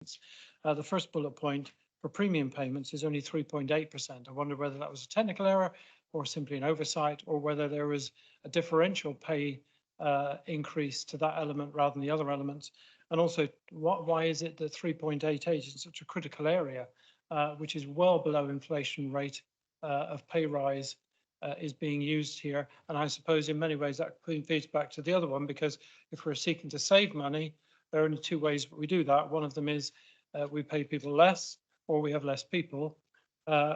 payments. The first bullet point for premium payments is only 3.8%. I wonder whether that was a technical error or simply an oversight, or whether there was a differential pay increase to that element rather than the other elements. And also, why is it that 3.88 is such a critical area, which is well below inflation rate of pay rise is being used here? And I suppose in many ways that feeds back to the other one, because if we're seeking to save money, there are only two ways we do that. One of them is we pay people less, or we have less people.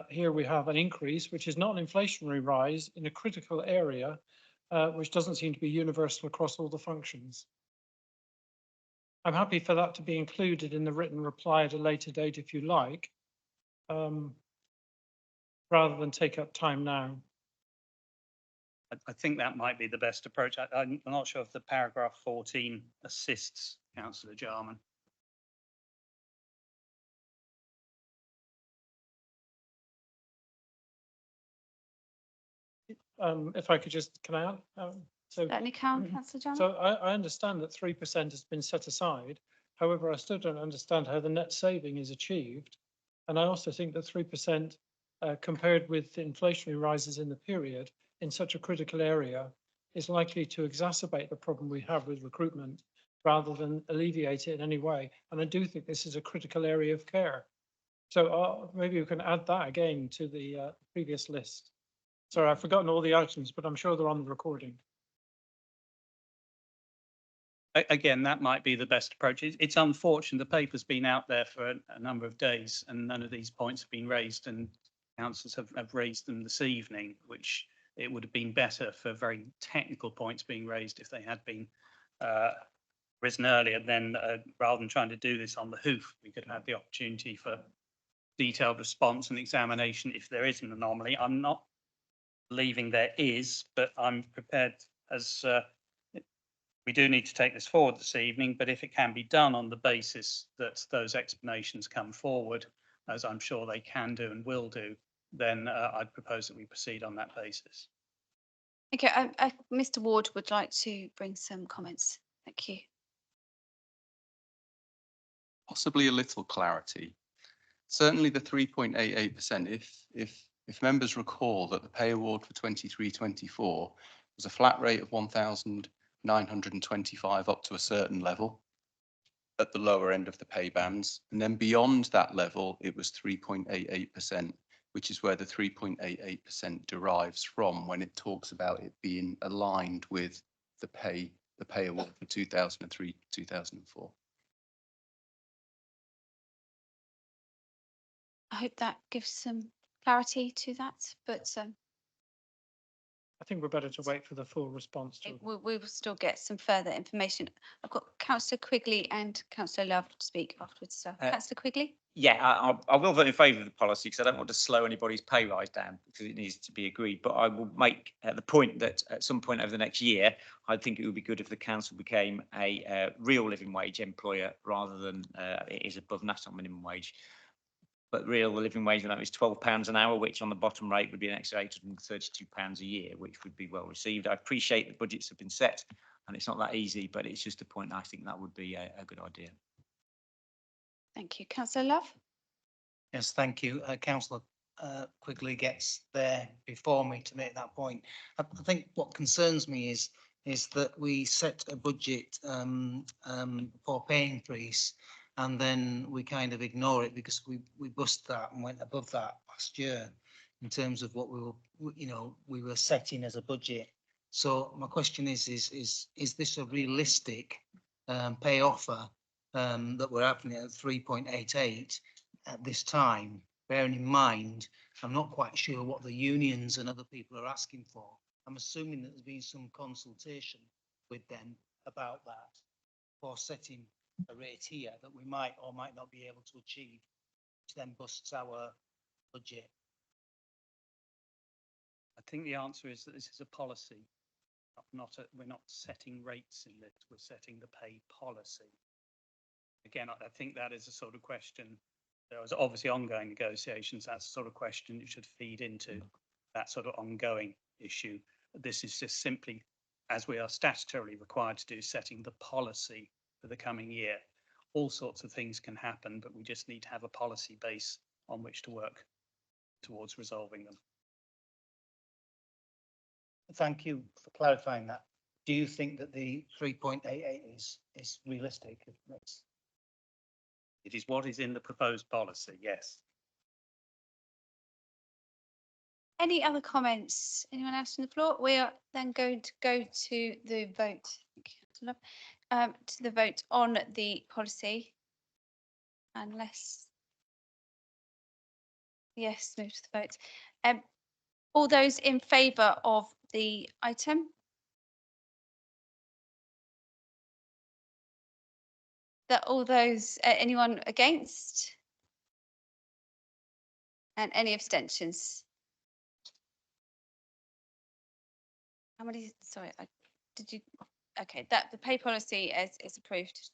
Here we have an increase, which is not an inflationary rise in a critical area, which doesn't seem to be universal across all the functions. I'm happy for that to be included in the written reply at a later date, if you like, rather than take up time now. I think that might be the best approach. I'm not sure if the paragraph 14 assists Councillor Jarman. If I could just, can I add? Certainly can, Councillor Jarman. So I understand that 3% has been set aside. However, I still don't understand how the net saving is achieved. And I also think that 3% compared with the inflationary rises in the period in such a critical area is likely to exacerbate the problem we have with recruitment rather than alleviate it in any way. And I do think this is a critical area of care. So maybe we can add that again to the previous list. Sorry, I've forgotten all the items, but I'm sure they're on the recording. Again, that might be the best approach. It's unfortunate the paper's been out there for a number of days and none of these points have been raised, and councillors have raised them this evening, which it would have been better for very technical points being raised if they had been risen earlier. Then rather than trying to do this on the hoof, we could have had the opportunity for detailed response and examination if there is an anomaly. I'm not believing there is, but I'm prepared, as we do need to take this forward this evening, but if it can be done on the basis that those explanations come forward, as I'm sure they can do and will do, then I'd propose that we proceed on that basis. Okay, Mr. Ward would like to bring some comments. Thank you. Possibly a little clarity. Certainly the 3.88%, if members recall that the pay award for 23-24 was a flat rate of 1,925 up to a certain level at the lower end of the pay bands, and then beyond that level it was 3.88%, which is where the 3.88% derives from when it talks about it being aligned with the pay award for 2003-2004. I hope that gives some clarity to that, but I think we're better to wait for the full response. we will still get some further information. I've got Councillor Quigley and Councillor Love to speak afterwards. So, Councillor Quigley? Yeah, I will vote in favour of the policy because I don't want to slow anybody's pay rise down because it needs to be agreed. But I will make the point that at some point over the next year, I think it would be good if the council became a real living wage employer rather than it is above national minimum wage. But real living wage now is £12 an hour, which on the bottom rate would be an extra £832 a year, which would be well received. I appreciate the budgets have been set and it's not that easy, but it's just a point I think that would be a good idea. Thank you. Councillor Love? Yes, thank you. Councillor Quigley gets there before me to make that point. I think what concerns me is that we set a budget for pay increase and then we kind of ignore it because we bust that and went above that last year in terms of what we were setting as a budget. So my question is this a realistic pay offer that we're having at 3.88 at this time, bearing in mind I'm not quite sure what the unions and other people are asking for. I'm assuming that there's been some consultation with them about that for setting a rate here that we might or might not be able to achieve, which then busts our budget. I think the answer is that this is a policy, we're not setting rates in it, we're setting the pay policy. Again, I think that is a sort of question. There was obviously ongoing negotiations. That's the sort of question that should feed into that sort of ongoing issue. This is just simply, as we are statutorily required to do, setting the policy for the coming year. all sorts of things can happen, but we just need to have a policy base on which to work towards resolving them. Thank you for clarifying that. Do you think that the 3.88 is realistic? It is what is in the proposed policy, yes. Any other comments? Anyone else on the floor? We are then going to go to the vote. To the vote on the policy. Unless. Yes, move to the vote. All those in favour of the item? That all those, anyone against? And any abstentions? How many, sorry, did you, okay, that the pay policy is approved.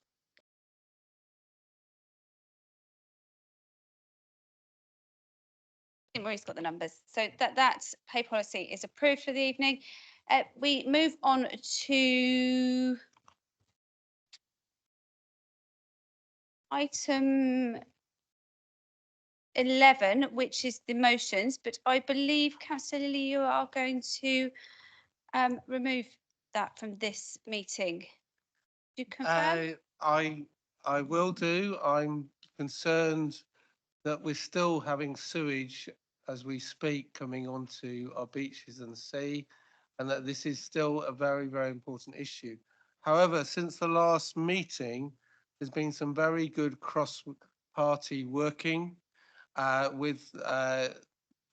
I think Marie's got the numbers. So that pay policy is approved for the evening. We move on to item 11, which is the motions, but I believe, Councillor Lilley, you are going to remove that from this meeting. Do you confirm? I will do. I'm concerned that we're still having sewage as we speak coming onto our beaches and sea, and that this is still a very, very important issue. However, since the last meeting, there's been some very good cross-party working with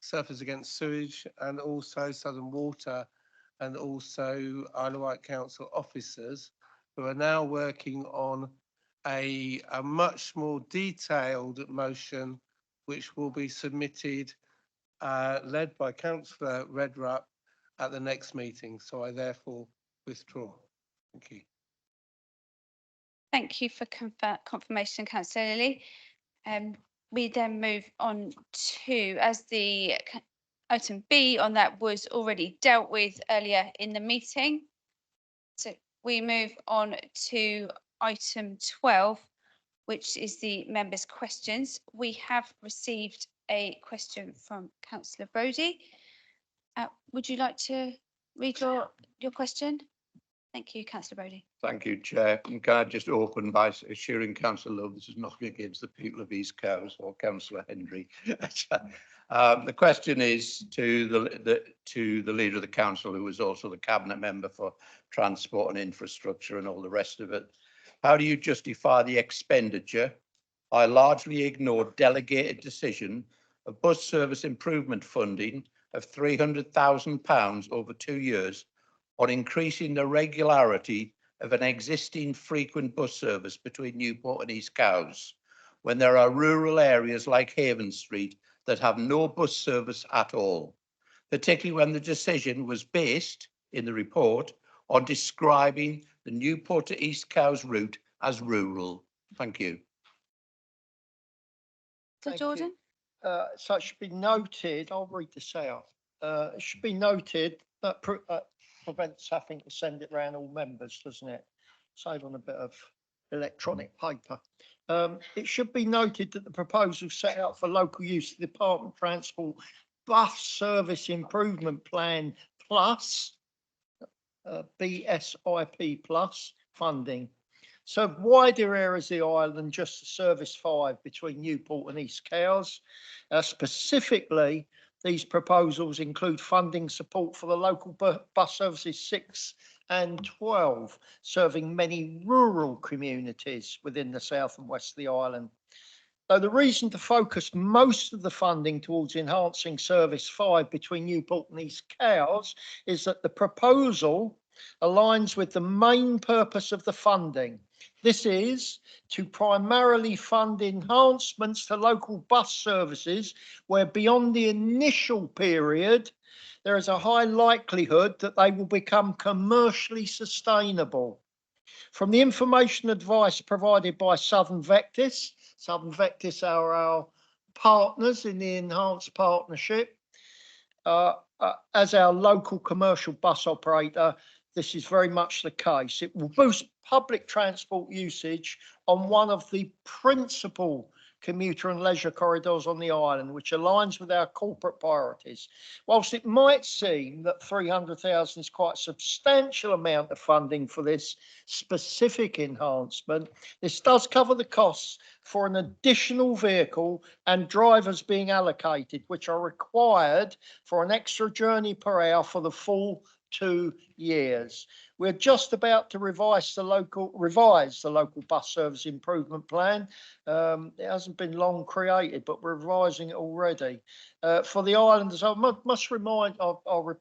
Surfers Against Sewage and also Southern Water and also Isle of Wight Council officers who are now working on a much more detailed motion which will be submitted led by Councillor Redrup at the next meeting. So I therefore withdraw. Thank you. Thank you for confirmation, Councillor Lilley. We then move on to, as the item B on that was already dealt with earlier in the meeting. So we move on to item 12, which is the members' questions. We have received a question from Councillor Brodie. Would you like to read your question? Thank you, Councillor Brodie. Thank you, Chair. And can I just open by assuring Councillor Love this is nothing against the people of East Cowes or Councillor Henry. The question is to the Leader of the Council, who is also the Cabinet Member for Transport and Infrastructure and all the rest of it. How do you justify the expenditure? I largely ignored delegated decision of bus service improvement funding of £300,000 over 2 years on increasing the regularity of an existing frequent bus service between Newport and East Cowes, when there are rural areas like Haven Street that have no bus service at all, particularly when the decision was based in the report on describing the Newport to East Cowes route as rural. Thank you. So Thank Jordan? So it should be noted, I'll read this out. It should be noted that prevents having to send it around all members, doesn't it? Save on a bit of electronic paper. It should be noted that the proposal set out for local use of the Department of Transport Bus Service Improvement Plan Plus, BSIP Plus funding. So wider areas of the island, just the Service 5 between Newport and East Cowes. Specifically, these proposals include funding support for the local bus services 6 and 12, serving many rural communities within the south and west of the island. So the reason to focus most of the funding towards enhancing Service 5 between Newport and East Cowes is that the proposal aligns with the main purpose of the funding. This is to primarily fund enhancements to local bus services where beyond the initial period, there is a high likelihood that they will become commercially sustainable. From the information advice provided by Southern Vectis are our partners in the enhanced partnership, as our local commercial bus operator, this is very much the case. It will boost public transport usage on one of the principal commuter and leisure corridors on the island, which aligns with our corporate priorities. Whilst it might seem that 300,000 is quite a substantial amount of funding for this specific enhancement, this does cover the costs for an additional vehicle and drivers being allocated, which are required for an extra journey per hour for the full 2 years. We're just about to revise the local bus service improvement plan. It hasn't been long created, but we're revising it already. For the island as I must remind, for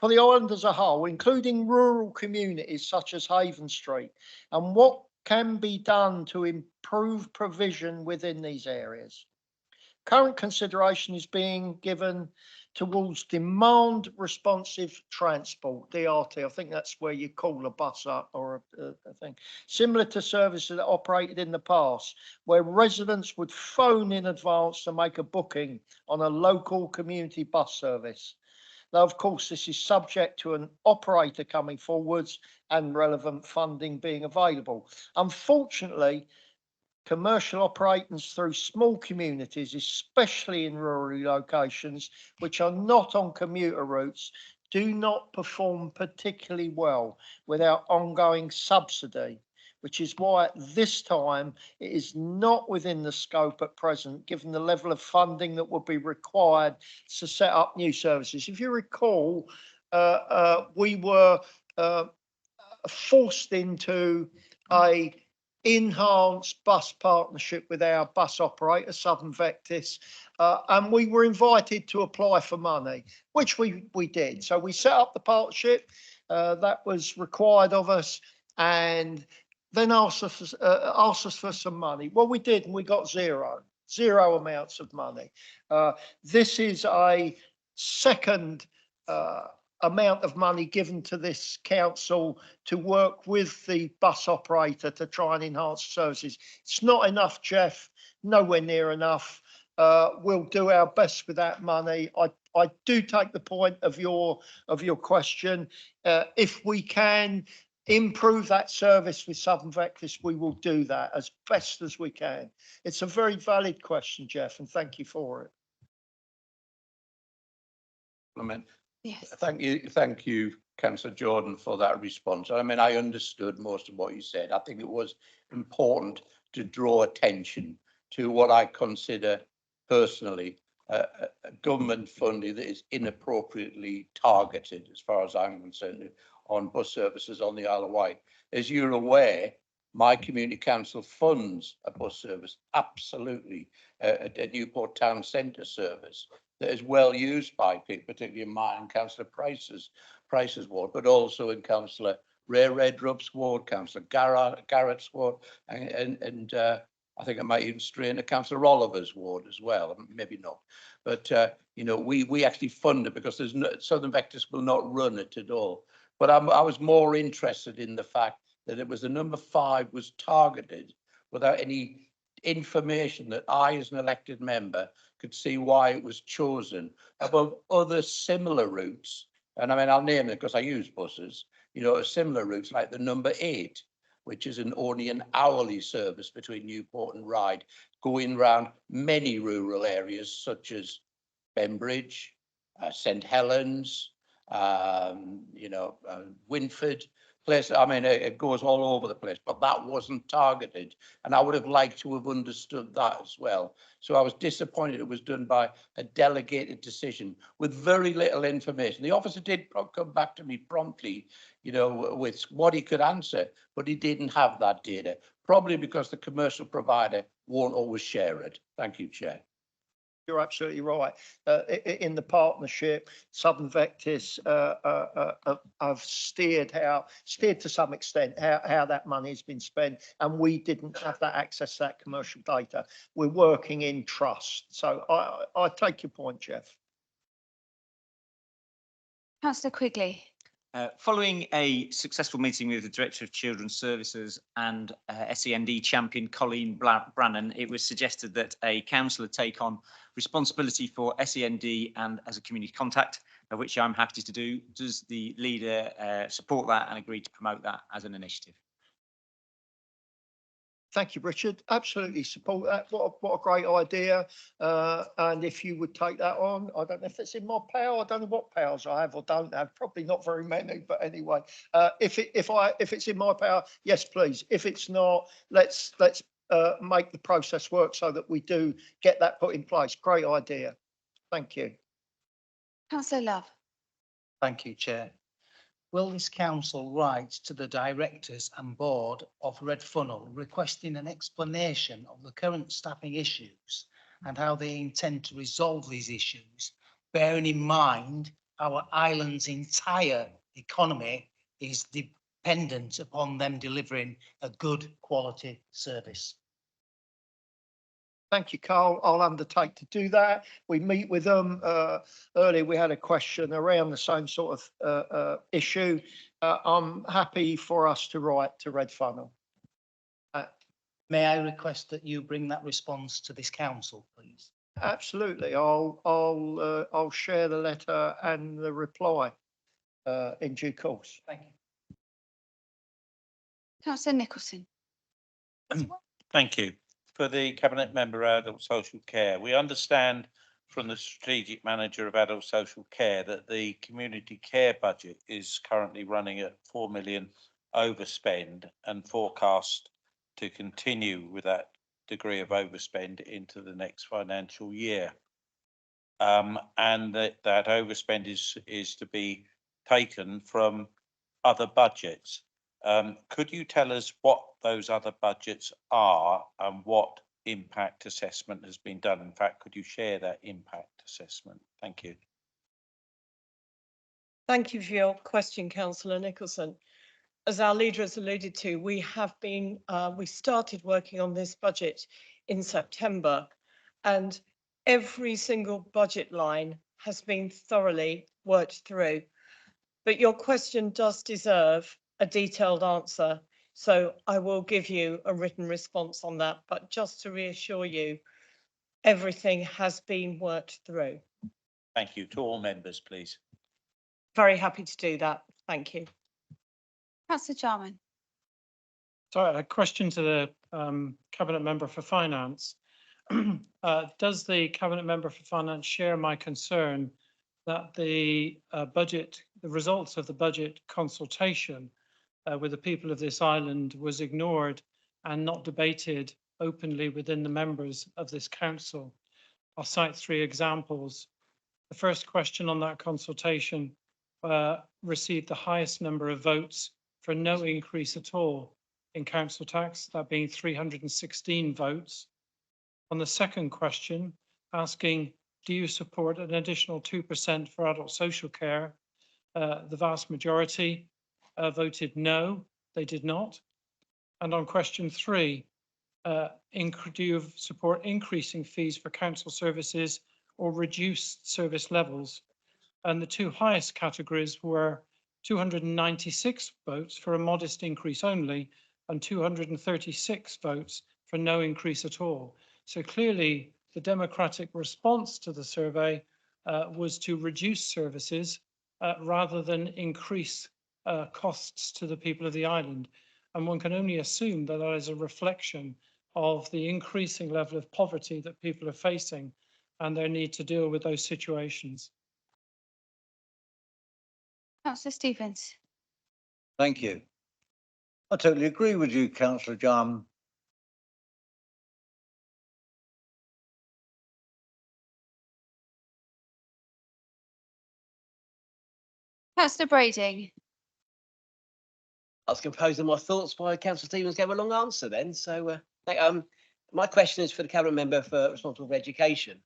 the island as a whole, including rural communities such as Haven Street, and what can be done to improve provision within these areas. Current consideration is being given towards demand responsive transport, DRT. I think that's where you call a bus up or a thing. Similar to services that operated in the past, where residents would phone in advance to make a booking on a local community bus service. Now, of course, this is subject to an operator coming forwards and relevant funding being available. Unfortunately, commercial operators through small communities, especially in rural locations, which are not on commuter routes, do not perform particularly well without ongoing subsidy, which is why at this time it is not within the scope at present, given the level of funding that would be required to set up new services. If you recall, we were forced into a enhanced bus partnership with our bus operator, Southern Vectis, and we were invited to apply for money, which we did. So we set up the partnership, that was required of us, and then asked us for some money. Well, we did, and we got zero amounts of money. This is a second amount of money given to this council to work with the bus operator to try and enhance services. It's not enough, Jeff, nowhere near enough. We'll do our best with that money. I do take the point of your question. If we can improve that service with Southern Vectis, we will do that as best as we can. It's a very valid question, Jeff, and thank you for it. Yes. Thank you, Councillor Jordan, for that response. I mean, I understood most of what you said. I think it was important to draw attention to what I consider personally government funding that is inappropriately targeted, as far as I'm concerned, on bus services on the Isle of Wight. As you're aware, my community council funds a bus service, absolutely, a Newport Town Centre service that is well used by people, particularly in mine and Councillor Price's ward, but also in Councillor Ray Redrupp's ward, Councillor Garrett's ward, and I think it might even stray into Councillor Oliver's ward as well, maybe not. But, you know, we actually fund it because there's no, Southern Vectis will not run it at all. But I was more interested in the fact that it was the number 5 was targeted without any information that I, as an elected member, could see why it was chosen above other similar routes. And I mean, I'll name it because I use buses, you know, similar routes like the number 8, which is only an hourly service between Newport and Ryde, going around many rural areas such as Bembridge, St Helens, you know, Winford. Place, I mean, it goes all over the place, but that wasn't targeted. And I would have liked to have understood that as well. So I was disappointed it was done by a delegated decision with very little information. The officer did come back to me promptly, you know, with what he could answer, but he didn't have that data, probably because the commercial provider won't always share it. Thank you, Chair. You're absolutely right. In the partnership, Southern Vectis have steered to some extent how that money has been spent, and we didn't have that access to that commercial data. We're working in trust. So I take your point, Jeff. Councillor Quigley. Following a successful meeting with the Director of Children's Services and SEND champion Colleen Brannan, it was suggested that a councillor take on responsibility for SEND and as a community contact, which I'm happy to do. Does the leader support that and agree to promote that as an initiative? Thank you, Richard. Absolutely support that. What a great idea. And if you would take that on, I don't know if it's in my power. I don't know what powers I have or don't have. Probably not very many, but anyway, if it's in my power, yes, please. If it's not, let's make the process work so that we do get that put in place. Great idea. Thank you. Councillor Love. Thank you, Chair. Will this council write to the directors and board of Red Funnel requesting an explanation of the current staffing issues and how they intend to resolve these issues, bearing in mind our island's entire economy is dependent upon them delivering a good quality service? Thank you, Carl. I'll undertake to do that. We meet with them. Earlier, we had a question around the same sort of issue. I'm happy for us to write to Red Funnel. May I request that you bring that response to this council, please? Absolutely. I'll share the letter and the reply in due course. Thank you. Councillor Nicholson. Thank you. For the Cabinet Member Adult Social Care, we understand from the Strategic Manager of Adult Social Care that the community care budget is currently running at 4 million overspend and forecast to continue with that degree of overspend into the next financial year. And that overspend is to be taken from other budgets. Could you tell us what those other budgets are and what impact assessment has been done? In fact, could you share that impact assessment? Thank you. Thank you for your question, Councillor Nicholson. As our leader has alluded to, we started working on this budget in September, and every single budget line has been thoroughly worked through. But your question does deserve a detailed answer, so I will give you a written response on that. But just to reassure you, everything has been worked through. Thank you. To all members, please. Very happy to do that. Thank you. Councillor Jarman. So a question to the Cabinet Member for Finance. Does the Cabinet Member for Finance share my concern that the results of the budget consultation with the people of this island was ignored and not debated openly within the members of this council? I'll cite 3 examples. The first question on that consultation received the highest number of votes for no increase at all in council tax, that being 316 votes. On the second question, asking, do you support an additional 2% for adult social care? The vast majority voted no, they did not. And on question 3, do you support increasing fees for council services or reduced service levels? And the 2 highest categories were 296 votes for a modest increase only and 236 votes for no increase at all. So clearly the democratic response to the survey was to reduce services rather than increase costs to the people of the island. And one can only assume that that is a reflection of the increasing level of poverty that people are facing and their need to deal with those situations. Councillor Stevens. Thank you. I totally agree with you, Councillor Jarman. Councillor Brading. I was composing my thoughts while Councillor Stevens gave a long answer then. So my question is for the Cabinet Member responsible for education.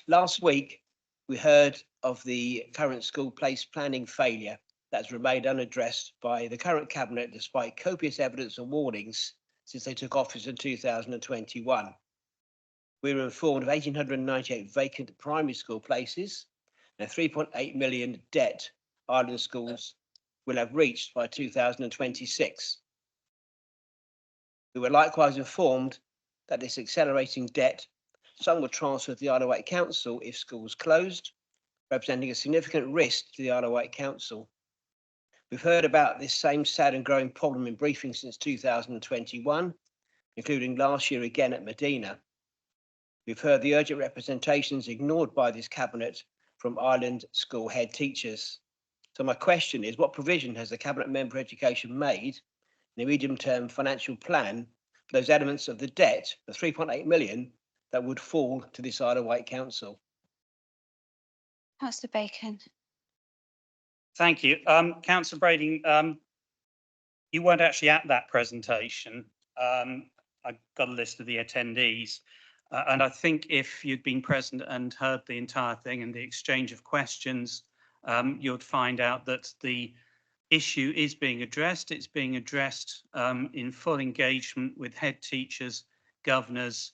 Last week, we heard of the current school place planning failure that's remained unaddressed by the current Cabinet despite copious evidence and warnings since they took office in 2021. We were informed of 1,898 vacant primary school places and a 3.8 million debt Island schools will have reached by 2026. We were likewise informed that this accelerating debt, some would transfer to the Isle of Wight Council if schools closed, representing a significant risk to the Isle of Wight Council. We've heard about this same sad and growing problem in briefings since 2021, including last year again at Medina. We've heard the urgent representations ignored by this cabinet from Island school head teachers. So my question is, what provision has the Cabinet Member for Education made in the medium-term financial plan for those elements of the debt, the 3.8 million, that would fall to this Isle of Wight Council? Councillor Bacon. Thank you. Councillor Brading, you weren't actually at that presentation. I got a list of the attendees. And I think if you'd been present and heard the entire thing and the exchange of questions, you'd find out that the issue is being addressed. It's being addressed in full engagement with head teachers, governors,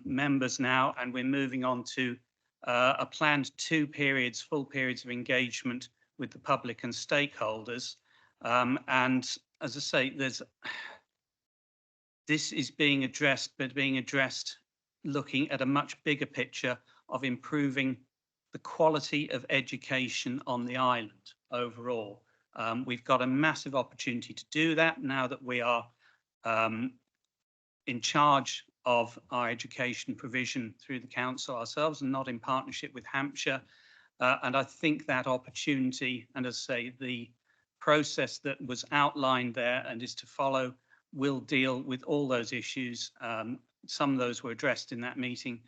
members now, and we're moving on to a planned 2 periods, full periods of engagement with the public and stakeholders. And as I say, this is being addressed, but being addressed looking at a much bigger picture of improving the quality of education on the island overall. We've got a massive opportunity to do that now that we are in charge of our education provision through the council ourselves and not in partnership with Hampshire. And I think that opportunity, and as I say, the process that was outlined there and is to follow will deal with all those issues. Some of those were addressed in that meeting.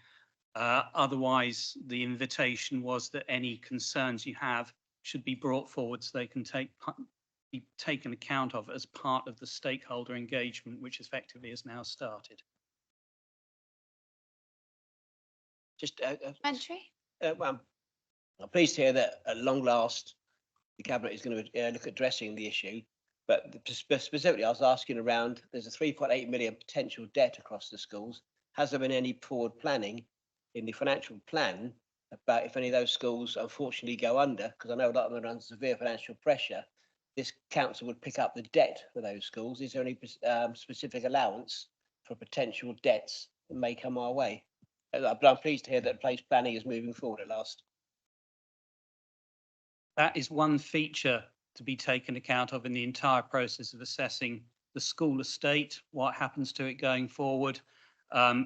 Otherwise, the invitation was that any concerns you have should be brought forward so they can be taken account of as part of the stakeholder engagement, which effectively has now started. Just Entry? well, I'm pleased to hear that at long last the Cabinet is going to look at addressing the issue. But specifically, I was asking around, there's a 3.8 million potential debt across the schools. Has there been any forward planning in the financial plan about if any of those schools unfortunately go under? Because I know a lot of them are under severe financial pressure. This council would pick up the debt for those schools. Is there any specific allowance for potential debts that may come our way? But I'm pleased to hear that place planning is moving forward at last. That is one feature to be taken account of in the entire process of assessing the school estate, what happens to it going forward,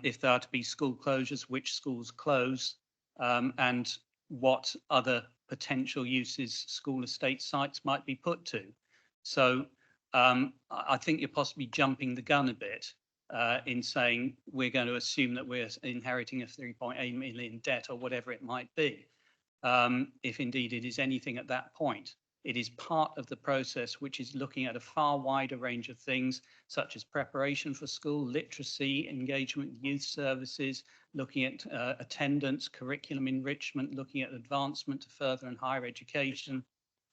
if there are to be school closures, which schools close, and what other potential uses school estate sites might be put to. So I think you're possibly jumping the gun a bit in saying we're going to assume that we're inheriting a 3.8 million debt or whatever it might be. If indeed it is anything at that point. It is part of the process which is looking at a far wider range of things, such as preparation for school, literacy, engagement with youth services, looking at attendance, curriculum enrichment, looking at advancement to further and higher education.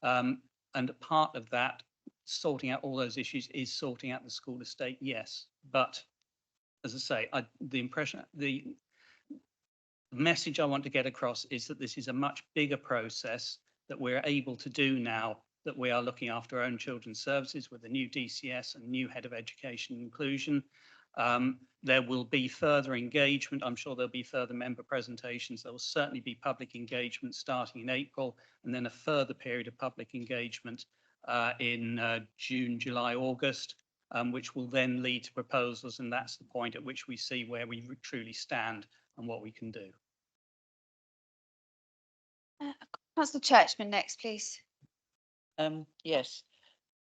And a part of that, sorting out all those issues, is sorting out the school estate, yes. But as I say, the message I want to get across is that this is a much bigger process that we're able to do now that we are looking after our own children's services with a new DCS and new head of education and inclusion. There will be further engagement. I'm sure there'll be further member presentations. There will certainly be public engagement starting in April, and then a further period of public engagement in June, July, August, which will then lead to proposals. And that's the point at which we see where we truly stand and what we can do. Councillor Churchman next, please. Yes,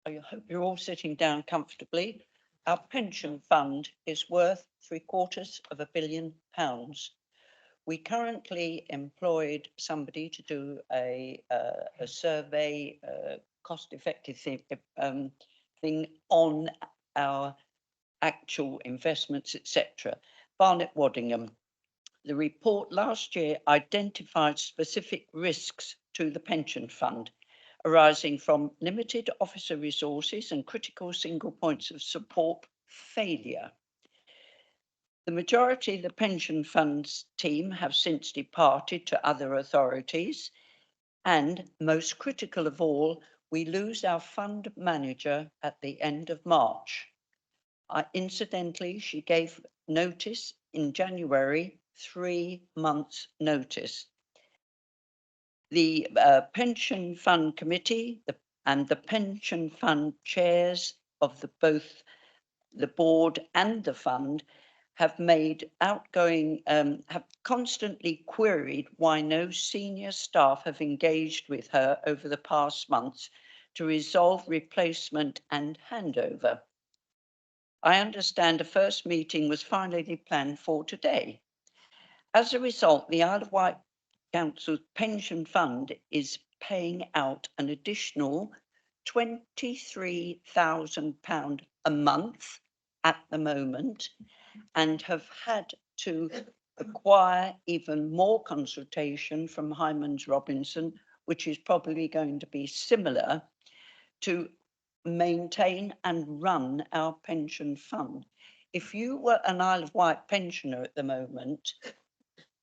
I hope you're all sitting down comfortably. Our pension fund is worth £750 million. We currently employed somebody to do a survey, cost-effective thing on our actual investments, etc. Barnet Waddingham. The report last year identified specific risks to the pension fund arising from limited officer resources and critical single points of support failure. The majority of the pension fund's team have since departed to other authorities. And most critical of all, we lose our fund manager at the end of March. Incidentally, she gave notice in January, 3 months' notice. The Pension Fund Committee and the Pension Fund chairs of both the board and the fund have have constantly queried why no senior staff have engaged with her over the past months to resolve replacement and handover. I understand a first meeting was finally planned for today. As a result, the Isle of Wight Council's pension fund is paying out an additional £23,000 a month at the moment, and have had to acquire even more consultation from Hymans Robinson, which is probably going to be similar, to maintain and run our pension fund. If you were an Isle of Wight pensioner at the moment,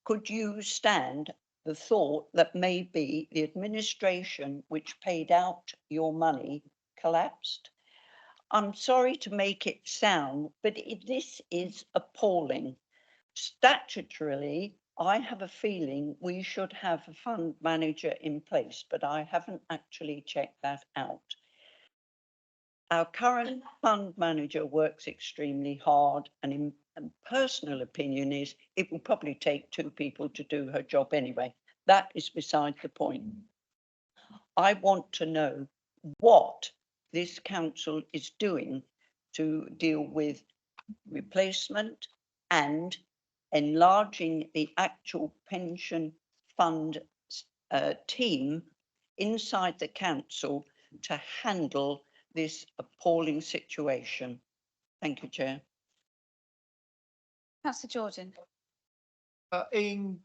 could you stand the thought that maybe the administration which paid out your money collapsed? I'm sorry to make it sound, but this is appalling. Statutorily, I have a feeling we should have a fund manager in place, but I haven't actually checked that out. Our current fund manager works extremely hard, and in personal opinion is it will probably take 2 people to do her job anyway. That is beside the point. I want to know what this council is doing to deal with replacement and enlarging the actual pension fund team inside the council to handle this appalling situation. Thank you, Chair. Councillor Jordan. In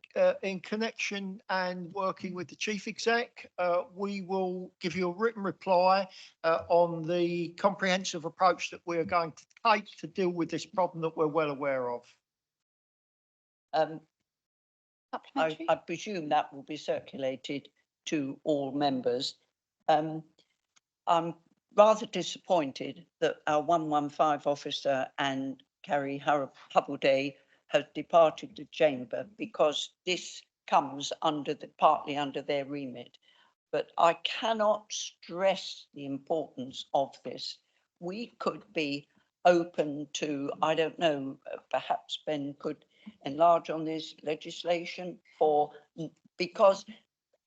connection and working with the chief exec, we will give you a written reply on the comprehensive approach that we are going to take to deal with this problem that we're well aware of. I presume that will be circulated to all members. I'm rather disappointed that our 115 officer and Carrie Hubbleday has departed the chamber, because this comes partly under their remit. But I cannot stress the importance of this. We could be open to, I don't know, perhaps Ben could enlarge on this legislation because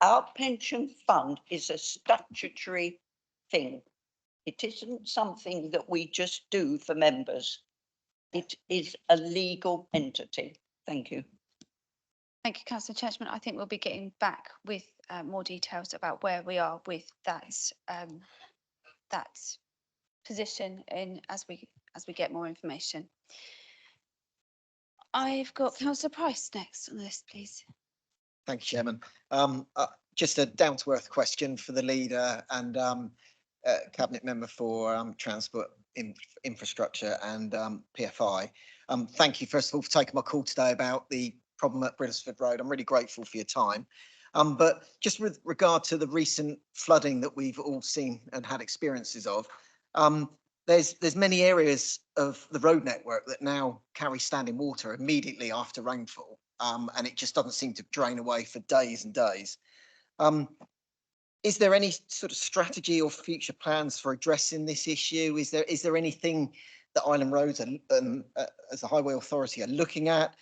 our pension fund is a statutory thing. It isn't something that we just do for members. It is a legal entity. Thank you. Thank you, Councillor Churchman. I think we'll be getting back with more details about where we are with that position as we get more information. I've got Councillor Price next on the list, please. Thank you, Chairman. Just a down-to-earth question for the leader and cabinet member for transport infrastructure and PFI. Thank you, first of all, for taking my call today about the problem at Brittlesford Road. I'm really grateful for your time. But just with regard to the recent flooding that we've all seen and had experiences of, there's many areas of the road network that now carry standing water immediately after rainfall, and it just doesn't seem to drain away for days and days. Is there any sort of strategy or future plans for addressing this issue? Is there anything that Island Roads as a highway authority are looking at?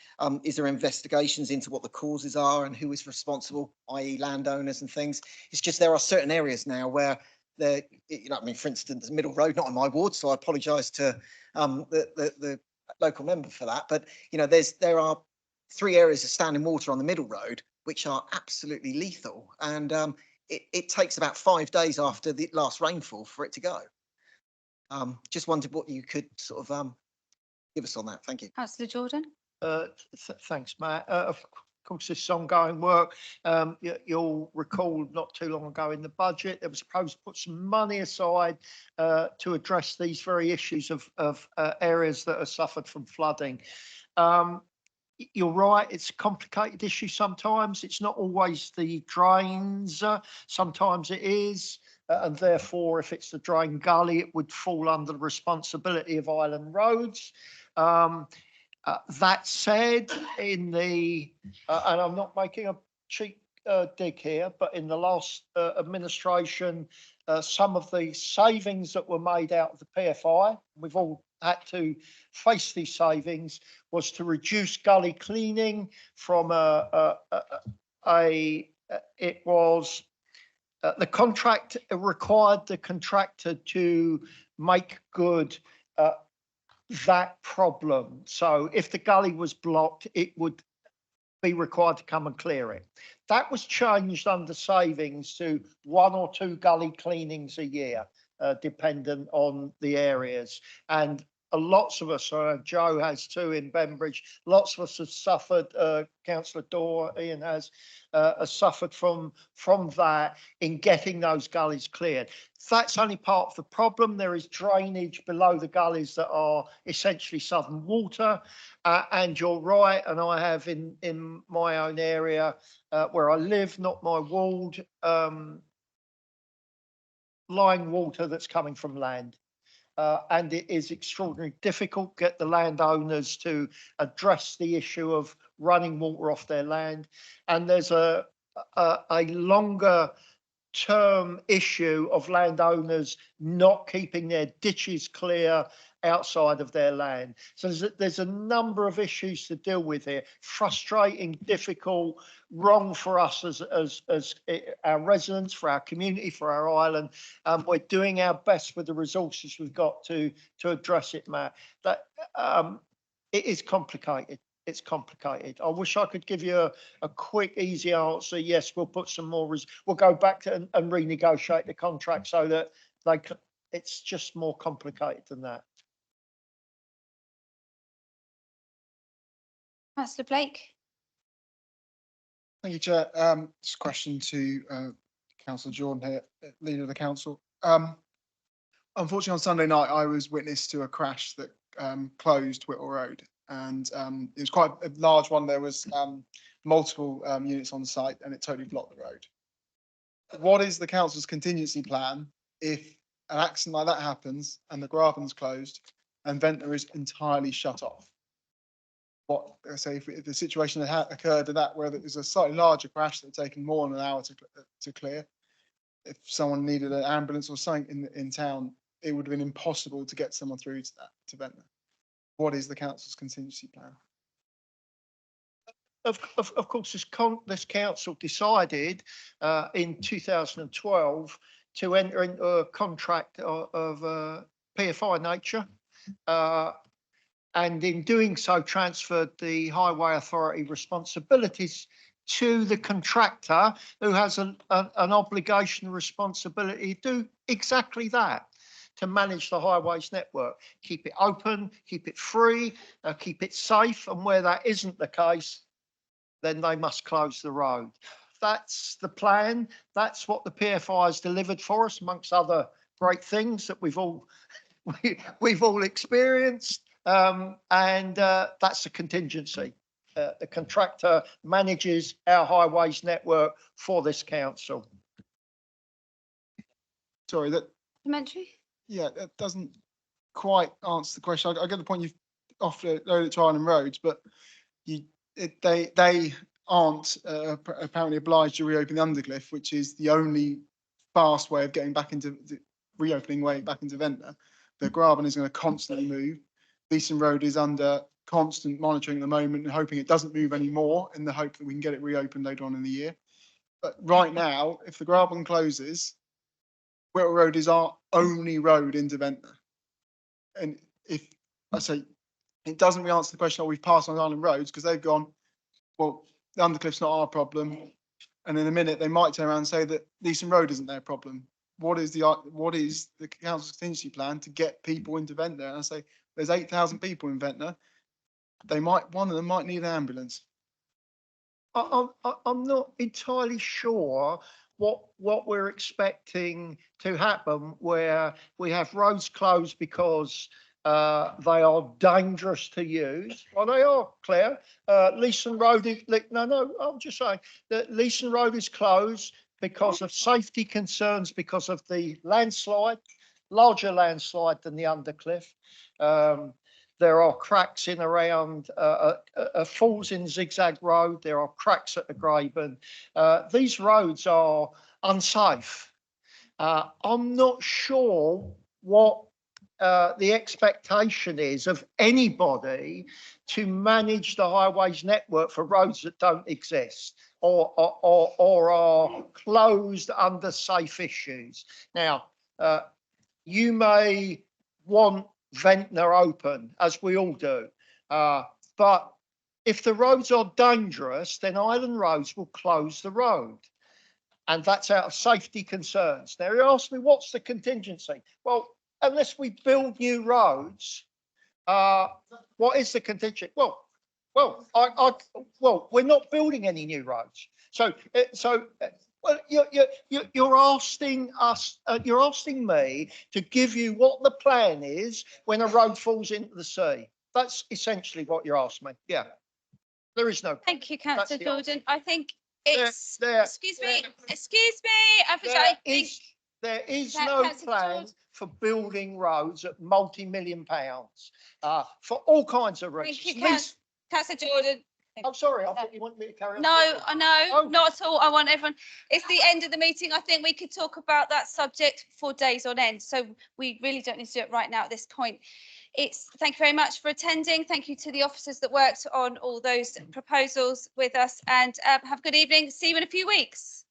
Is there investigations into what the causes are and who is responsible, i.e. landowners and things? It's just there are certain areas now where for instance, Middle Road, not in my ward, so I apologise to the local member for that. But there are 3 areas of standing water on the Middle Road which are absolutely lethal, and it takes about 5 days after the last rainfall for it to go. Just wondered what you could sort of give us on that. Thank you. Councillor Jordan. Thanks, Matt. Of course, this is ongoing work. You'll recall not too long ago in the budget, there was proposed to put some money aside to address these very issues of areas that have suffered from flooding. you're right, it's a complicated issue sometimes. It's not always the drains. Sometimes it is. And therefore, if it's the drain gully, it would fall under the responsibility of Island Roads. That said, in the, and I'm not making a cheap dig here, but in the last administration, some of the savings that were made out of the PFI, we've all had to face these savings, was to reduce gully cleaning from it was the contract required the contractor to make good that problem. So if the gully was blocked, it would be required to come and clear it. That was changed under savings to 1 or 2 gully cleanings a year, dependent on the areas. And lots of us, Joe has too in Bembridge, lots of us have suffered, Councillor Dorr, Ian has suffered from that in getting those gullies cleared. That's only part of the problem. There is drainage below the gullies that are essentially southern water. And you're right, and I have in my own area where I live, not my ward, lying water that's coming from land. And it is extraordinarily difficult to get the landowners to address the issue of running water off their land. And there's a longer term issue of landowners not keeping their ditches clear outside of their land. So there's a number of issues to deal with here. Frustrating, difficult, wrong for us as our residents, for our community, for our island. We're doing our best with the resources we've got to address it, Matt. That it is complicated. It's complicated. I wish I could give you a quick, easy answer. Yes, we'll put some more. We'll go back to and renegotiate the contract so that it's just more complicated than that. Councillor Blake. Thank you, Chair. Just a question to Councillor Jordan here, Leader of the Council. Unfortunately, on Sunday night, I was witness to a crash that closed Whittle Road, and it was quite a large one. There was multiple units on site, and it totally blocked the road. What is the council's contingency plan if an accident like that happens and the Graben's closed and Ventnor is entirely shut off? What, say, if the situation had occurred at that, where there was a slightly larger crash that had taken more than an hour to clear, if someone needed an ambulance or something in town, it would have been impossible to get someone through to Ventnor. What is the council's contingency plan? Of course, this council decided in 2012 to enter into a contract of PFI nature. And in doing so, transferred the Highway Authority responsibilities to the contractor, who has an obligation and responsibility to do exactly that, to manage the highways network, keep it open, keep it free, keep it safe. And where that isn't the case, then they must close the road. That's the plan. That's what the PFI has delivered for us, amongst other great things that we've all experienced. And that's a contingency. The contractor manages our highways network for this council. Sorry, that. Supplementary? Yeah, that doesn't quite answer the question. I get the point you've offered it to Island Roads, but they aren't apparently obliged to reopen the undercliff, which is the only fast way of getting back into the reopening way back into Ventnor. The Graben is going to constantly move. Beeson Road is under constant monitoring at the moment and hoping it doesn't move anymore in the hope that we can get it reopened later on in the year. But right now, if the Graben closes, Whittle Road is our only road into Ventnor. And if I say it doesn't really answer the question, oh, we've passed on Island Roads, because they've gone, well, the undercliff's not our problem. And in a minute, they might turn around and say that Beeson Road isn't their problem. What is the council's contingency plan to get people into Ventnor? And I say, there's 8,000 people in Ventnor. One of them might need an ambulance. I'm not entirely sure what we're expecting to happen, where we have roads closed because They are dangerous to use. Well, they are, Claire. Leeson Road is, no, I'm just saying that Leeson Road is closed because of safety concerns, because of the landslide, larger landslide than the Undercliff. There are cracks in around falls in Zigzag Road. There are cracks at the Graben. These roads are unsafe. I'm not sure what the expectation is of anybody to manage the highways network for roads that don't exist or are closed under safe issues. Now, you may want Ventnor open, as we all do, but if the roads are dangerous, then Island Roads will close the road. And that's out of safety concerns. Now, you ask me, what's the contingency? Well, unless we build new roads, what is the contingency? Well, we're not building any new roads. Well, you're asking us, you're asking me to give you what the plan is when a road falls into the sea. That's essentially what you're asking me. Yeah. There is no. Thank you, That's councillor the Jordan. I think it's, There- excuse me, I think. There is That no Councillor plan Jordan. for building roads at multi-million pounds, for all kinds of Thank reasons. you, councillor Jordan. I'm sorry, I thought you wanted me to carry on. No, I know, Oh. not at all. I want everyone, it's the end of the meeting. I think we could talk about that subject for days on end. So we really don't need to do it right now at this point. Thank you very much for attending. Thank you to the officers that worked on all those proposals with us, and have a good evening. See you in a few weeks.